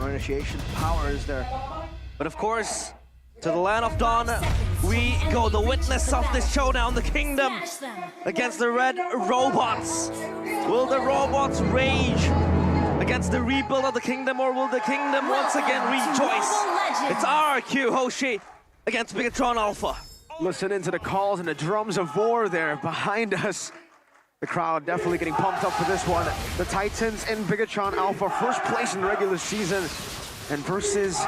Our initiation powers there. But of course, to the land of dawn, we go. The witness of this showdown, the kingdom against the red robots. Will the robots rage against the rebuild of the kingdom, or will the kingdom once again rejoice? It's RRQ Hoshi against Bigatron Alpha. Listening to the calls and the drums of war there behind us. The crowd definitely getting pumped up for this one. The Titans in Bigatron Alpha, first place in the regular season, and versus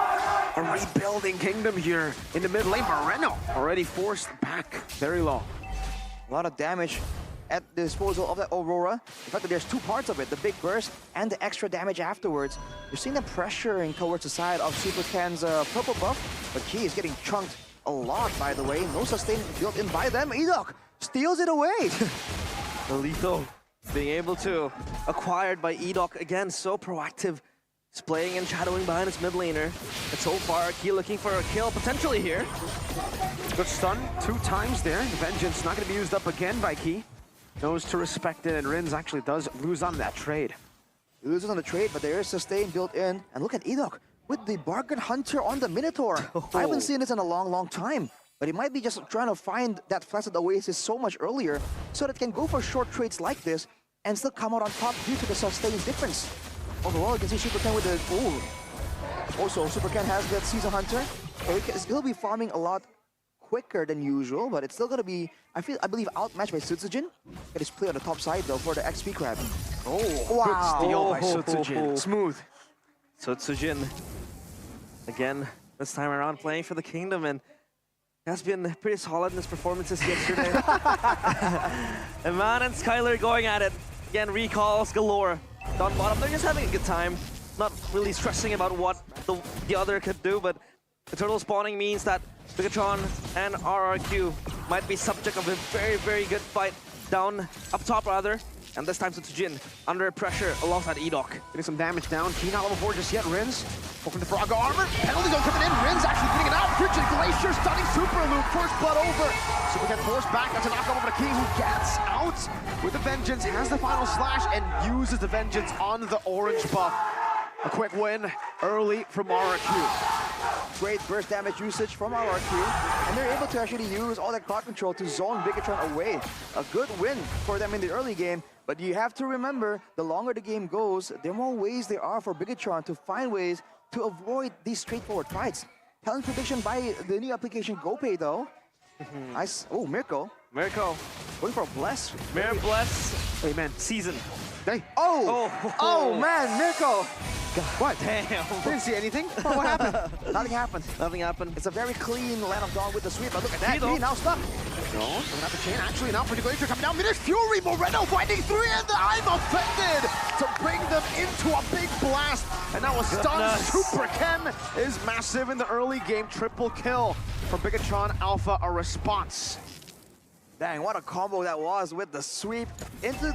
a rebuilding kingdom here in the mid lane. Moreno already forced back very low. A lot of damage at the disposal of that Aurora. The fact that there's two parts of it, the big burst and the extra damage afterwards. You're seeing them pressuring towards the side of SuperCan's purple buff, but he is getting chunked a lot, by the way. No sustain built in by them. Edok steals it away. The lethal being able to acquired by Edok again, so proactive. He's playing and shadowing behind his mid laner. And so far, Key looking for a kill potentially here. Good stun 2 times there. Vengeance not going to be used up again by Key. Knows to respect it, and Rins actually does lose on that trade. He loses on the trade, but there is sustain built in. And look at Edok with the Bargain Hunter on the Minotaur. I haven't seen this in a long, long time. But he might be just trying to find that Flaccid Oasis so much earlier so that it can go for short trades like this and still come out on top due to the sustain difference. Overall, you can see SuperCan with the... Ooh. Also, SuperCan has that Season Hunter. So he'll be farming a lot quicker than usual, but it's still going to be, I believe, outmatched by Sutsujin. Get his play on the top side, though, for the XP grab. Oh, wow. Good steal by Sutsujin. Smooth. Sutsujin, again, this time around playing for the Kingdom, and has been pretty solid in his performances yesterday. Eman and Skylar going at it. Again, recalls galore. Down bottom, they're just having a good time. Not really stressing about what the other could do, but the turtle spawning means that Bigatron and RRQ might be subject of a very, very good fight down, up top rather. And this time Sutsujin under pressure alongside Edok. Getting some damage down. Key not level 4 just yet. Rins open the Froga armor. Penalty zone coming in. Rins actually getting it out. Frigid Glacier stunning Super Loop. First blood over. Super get forced back. That's a knock over to Key, who gets out with the Vengeance. Has the final slash and uses the Vengeance on the orange buff. A quick win early from RRQ. Great burst damage usage from RRQ, and they're able to actually use all that crowd control to zone Bigatron away. A good win for them in the early game, but you have to remember, the longer the game goes, the more ways there are for Bigatron to find ways to avoid these straightforward fights. Talent prediction by the new application GoPay, though. Nice. Oh, Mirko. Mirko. Going for a bless. Mirror bless. Hey, man. Season. Hey. Oh, man, Mirko. What? Damn. Didn't see anything. Oh, what happened? Nothing happened. Nothing happened. It's a very clean Land of Dawn with the sweep, but look at that. He He now stuck. No, doesn't have the chain. Actually, now Frigid Glacier coming down. There's Fury. Moreno finding 3, and I'm offended to bring them into a big blast. And now a stun. Super Ken is massive in the early game. Triple kill for Bigatron Alpha, a response. Dang, what a combo that was with the sweep into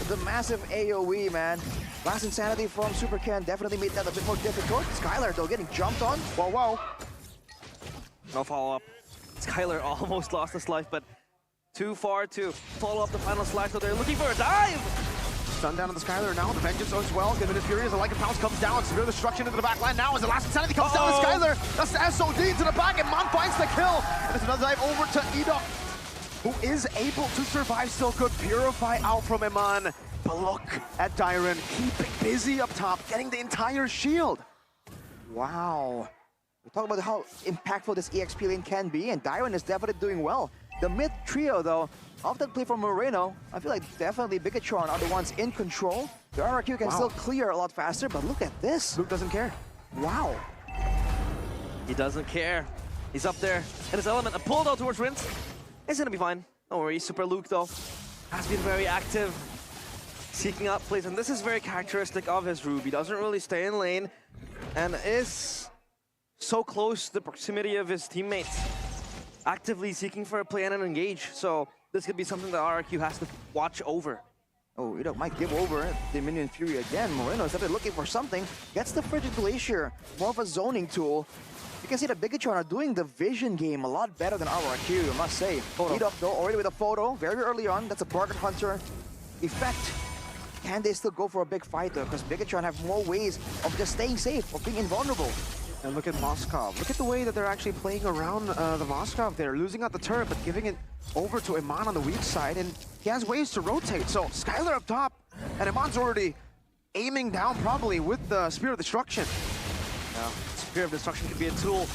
the massive AoE, man. Last Insanity from Super Ken definitely made that a bit more difficult. Skylar, though, getting jumped on. Whoa, whoa. No follow-up. Skylar almost lost his life, but too far to follow up the final slash, so they're looking for a dive! Stun down on the Skylar now. The Vengeance as well. Given his Fury as the Lycan Pounce comes down. Severe destruction into the back line now as the last Insanity comes down to Skylar. That's the SOD to the back, and Mon finds the kill. And there's another dive over to Edok, who is able to survive still. Could purify out from Eman. But look at Dyron, keeping busy up top, getting the entire shield. Wow. We talk about how impactful this EXP lane can be, and Dyron is definitely doing well. The mid trio, though, off that play from Moreno, I feel like definitely Bigatron are the ones in control. The RRQ can still clear a lot faster, but look at this. Luke doesn't care. Wow. He doesn't care. He's up there in his element, and pulled out towards Rins. It's gonna be fine. Don't worry. Super Luke, though, has been very active, seeking out plays, and this is very characteristic of his Ruby. He doesn't really stay in lane, and is so close to the proximity of his teammates, actively seeking for a play and an engage. So this could be something that RRQ has to watch over. Oh, Edok might give over the Minion Fury again. Moreno is definitely looking for something. Gets the Frigid Glacier, more of a zoning tool. You can see that Bigatron are doing the vision game a lot better than RRQ, I must say. Edok, though, already with a photo very early on. That's a Bargain Hunter effect. can they still go for a big fight though? Because Bigatron have more ways of just staying safe, of being invulnerable. And look at Moskov. Look at the way that they're actually playing around the Moskov there, losing out the turret, but giving it over to Iman on the weak side, and he has ways to rotate. So Skylar up top, and Iman's already aiming down probably with the Spear of Destruction. Yeah, Spear of Destruction could be a tool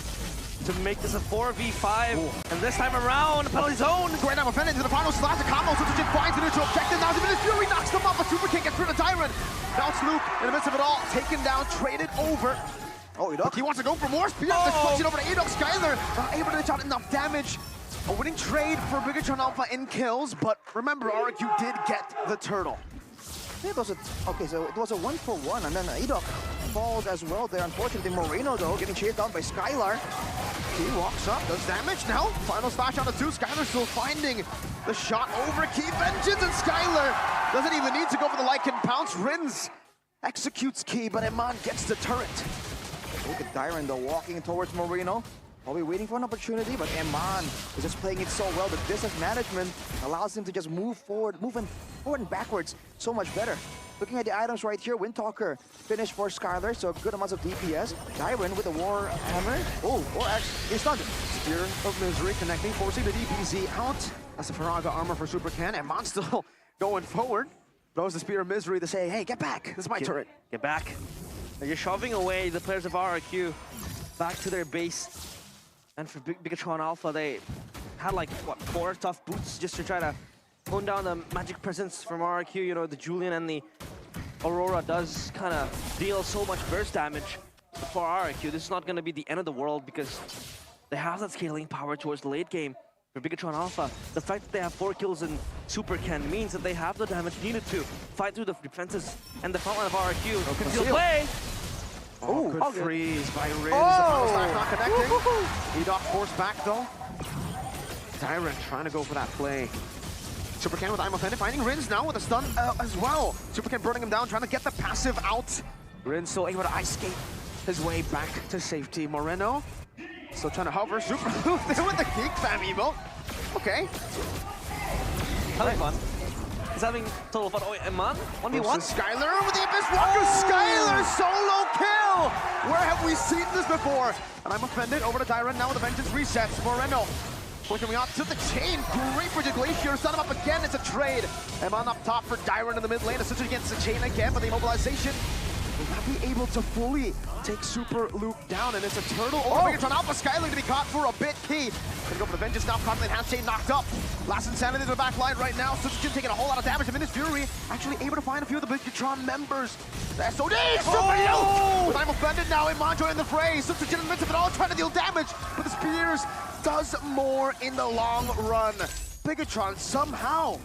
to make this a 4v5. Ooh. And this time around, penalty zone. Great time offended into the final slash. The combo, Sutsujin finds the neutral objective. Now Divinus Fury knocks them off, but Super King gets rid of Tyrant. Now it's Luke in the midst of it all, taken down, traded over. Oh, Edok. He wants to go for more Spear of Destruction over to Edok. Skylar not able to out enough damage. A winning trade for Bigatron Alpha in kills, but remember, RQ did get the turtle. It was okay, so it was a 1-for-1, and then Edok falls as well there. Unfortunately, Moreno, though, getting chased down by Skylar. He walks up, does damage now. Final slash on the 2. Skylar still finding the shot over Key Vengeance, and Skylar doesn't even need to go for the Lycan Pounce. Rins executes Key, but Iman gets the turret. Look at Dyron, though, walking towards Moreno. Probably waiting for an opportunity, but Iman is just playing it so well. The distance management allows him to just move forward and backwards so much better. Looking at the items right here, Windtalker finished for Skylar, so good amounts of DPS. Dyron with the War Hammer. Oh, or actually, he's stunned. Spear of Misery connecting, forcing the DPZ out. That's the Faraga armor for Super Ken, and Iman still going forward. Throws the Spear of Misery to say, hey, get back. This is my turret. Get back. You're shoving away the players of RRQ back to their base. And for Bigatron Alpha, they had like, what, 4 tough boots just to try to hone down the magic presence from RRQ. You know, the Julian and the Aurora does kind of deal so much burst damage for RRQ. This is not going to be the end of the world because they have that scaling power towards the late game. For Bigatron Alpha, the fact that they have 4 kills in Super Ken means that they have the damage needed to fight through the defenses and the front line of RRQ. Conceal play! Oh, good freeze by Riz. Oh! The not connecting. Edok forced back though. Tyrant trying to go for that play. Super Ken with I'm offended, finding Rins now with a stun as well. Super Ken burning him down, trying to get the passive out. Rins still able to ice skate his way back to safety. Moreno still trying to hover. Super Luke there with the Geek Fam emote. Okay. Having fun. He's having total fun. Oh, Iman, 1v1. Skylar with the Abyss Walker. Skylar solo kill. Where have we seen this before? And I'm offended. Over to Tyrant now with the Vengeance resets. Moreno pushing me out to the chain. Great for the Glacier. Stun him up again. It's a trade. Iman up top for Tyrant in the mid lane. Essentially against the chain again, but the immobilization will not be able to fully take Super Luke down, and it's a turtle over Bigatron Alpha. Skylar to be caught for a bit. Key gonna go for the Vengeance now. Caught in the half chain, knocked up. Last Insanity to the back line right now. Sutsujin taking a whole lot of damage. Divinus Fury actually able to find a few of the Bigatron members. The SOD! Super Luke! But I'm offended now. Iman joining the fray. Sutsujin in the midst of it all trying to deal damage, but the Spears does more in the long run. Bigatron somehow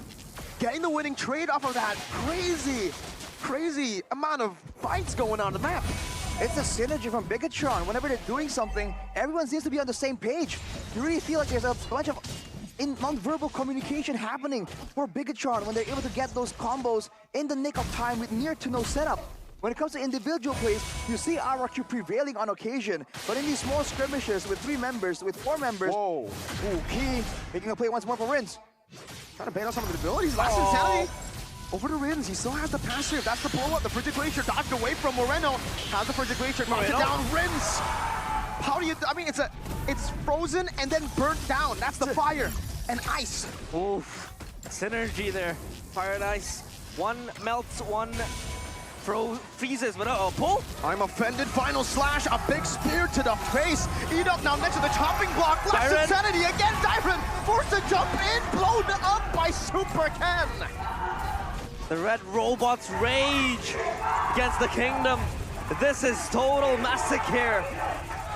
getting the winning trade off of that crazy amount of fights going on the map. It's a synergy from Bigatron. Whenever they're doing something, everyone seems to be on the same page. You really feel like there's a bunch of non-verbal communication happening for Bigatron when they're able to get those combos in the nick of time with near to no setup. When it comes to individual plays, you see RRQ prevailing on occasion, but in these small skirmishes with 3 members, with 4 members, whoa, Key making a play once more for Rins. Trying to bait on some of the abilities. Last Insanity. Over to Rins, he still has the passive. That's the blow-up. The Frigid Glacier dodged away from Moreno. Has the Frigid Glacier knocked it down. Rins! How do you, I mean, it's frozen and then burnt down. That's the fire and ice. Oof, synergy there. Fire and ice. One melts, one freezes, but pull? I'm offended. Final slash, a big spear to the face. Edok now next to the chopping block. Last Insanity again. Tyrant forced to jump in, blown up by Super Ken. The red robots rage against the kingdom. This is total massacre.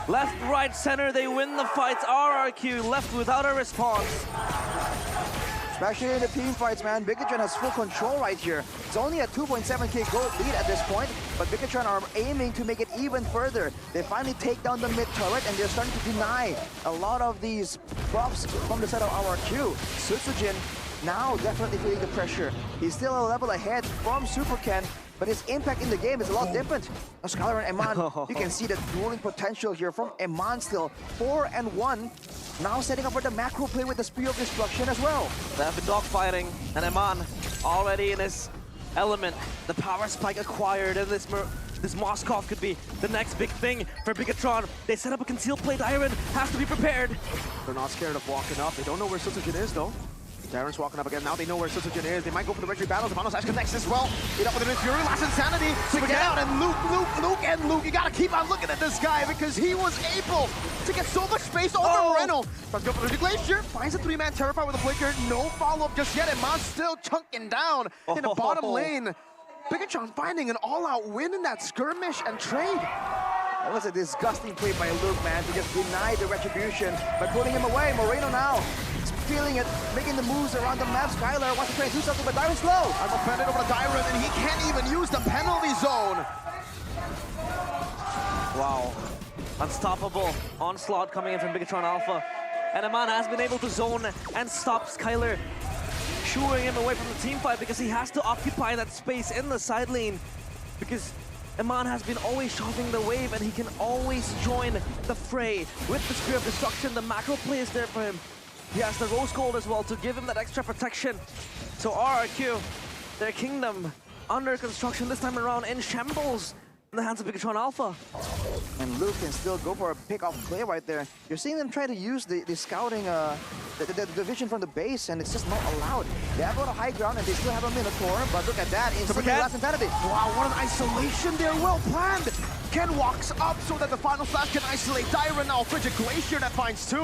Left, right, center, they win the fights. RRQ left without a response. Especially in the team fights, man. Bigatron has full control right here. It's only a 2.7k gold lead at this point, but Bigatron are aiming to make it even further. They finally take down the mid turret, and they're starting to deny a lot of these props from the side of RRQ. Sutsujin now definitely feeling the pressure. He's still a level ahead from Super Ken, but his impact in the game is a lot different. Now Skylar and Iman, you can see the dueling potential here from Iman still. 4-1, now setting up for the macro play with the Spear of Destruction as well. They have been dogfighting, and Iman already in his Element, the power spike acquired, and this Moskov could be the next big thing for Bigatron. They set up a concealed plate. Iron has to be prepared. They're not scared of walking up. They don't know where Sutsujin is, though. Darren's walking up again. Now they know where Sutsujin is. They might go for the victory battle. The Manos Ash connects as well. Get up with an Fury. Last Insanity. So get out. And Luke. You gotta keep on looking at this guy because he was able to get so much space over Moreno. Let's go for the Glacier. Finds a 3-man Terrifier with a Flicker. No follow-up just yet. And Mon's still chunking down in the bottom lane. Bigatron finding an all-out win in that skirmish and trade. That was a disgusting play by Luke, man, to just deny the retribution by putting him away. Moreno now is feeling it, making the moves around the map. Skylar wants to try and do something, but Dyron's slow. I'm offended over to Dyron, and he can't even use the penalty zone. Wow. Unstoppable onslaught coming in from Bigatron Alpha. And Aman has been able to zone and stop Skylar, shooing him away from the team fight because he has to occupy that space in the side lane. Because Aman has been always shoving the wave and he can always join the fray. With the Spear of Destruction, the macro play is there for him. He has the Rose Gold as well to give him that extra protection. So RRQ, their kingdom under construction this time around in shambles in the hands of Bigatron Alpha. And Luke can still go for a pick-off play right there. You're seeing them try to use the scouting, the vision from the base, and it's just not allowed. They have got a high ground and they still have a Minotaur, but look at that, instantly last Insanity. Wow, what an isolation there, well planned. Ken walks up so that the final slash can isolate Dyron. Now Frigid Glacier that finds 2,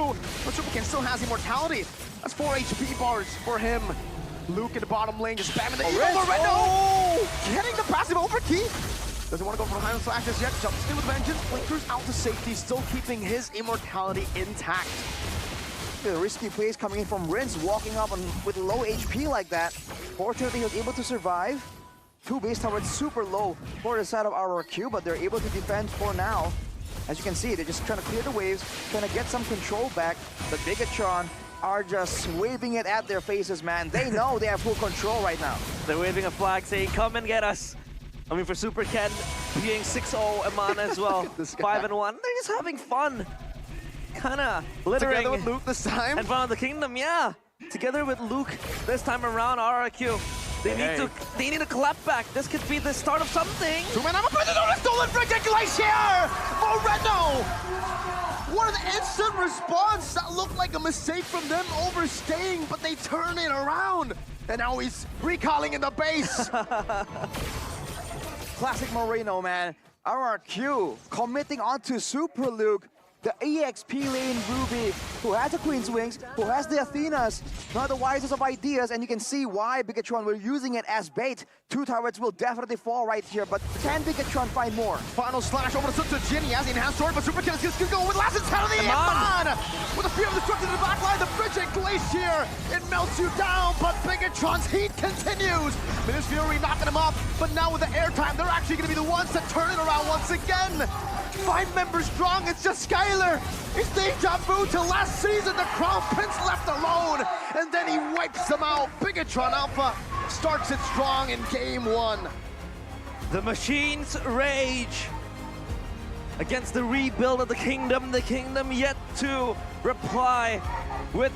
but Super Ken still has immortality. That's 4 HP bars for him. Luke in the bottom lane just spamming the getting the passive over key. Doesn't want to go for the final slash just yet. Jumps in with Vengeance, blinkers out to safety, still keeping his immortality intact. The risky plays coming in from Rince, walking up with low HP like that. Fortunately, he was able to survive. 2 base towers super low for the side of RRQ, but they're able to defend for now. As you can see, they're just trying to clear the waves, trying to get some control back. But Bigatron are just waving it at their faces, man. They know they have full control right now. They're waving a flag saying, come and get us. I mean, for Super Ken being 6-0, Aman as well, 5-1. They're just having fun. Kinda littering. Together with Luke this time. In front of the kingdom, yeah. Together with Luke this time around, RRQ. They need to clap back. This could be the start of something. 2-man armor presence on a stolen Frigid Glacier! Moreno! What an instant response! That looked like a mistake from them overstaying, but they turn it around. And now he's recalling in the base. Classic Moreno, man. RRQ committing onto Super Luke, the EXP lane Ruby, who has the Queen's Wings, who has the Athenas, not the wisest of ideas, and you can see why Bigatron were using it as bait. 2 turrets will definitely fall right here, but can Bigatron find more? Final slash over to Sutsujin. He has the enhanced sword, but Super Ken is going to go with last Insanity. Aman! With a Fear of Destruction in the back line, the Frigid Glacier, it melts you down, but Bigatron's heat continues. Minas Fury knocking him up, but now with the airtime, they're actually going to be the ones that turn it around once again. 5 members strong, it's just Skylar. It's deja vu to last season, the Crown Prince left alone, and then he wipes them out. Bigatron Alpha starts it strong in game 1. The machines rage against the rebuild of the kingdom yet to reply with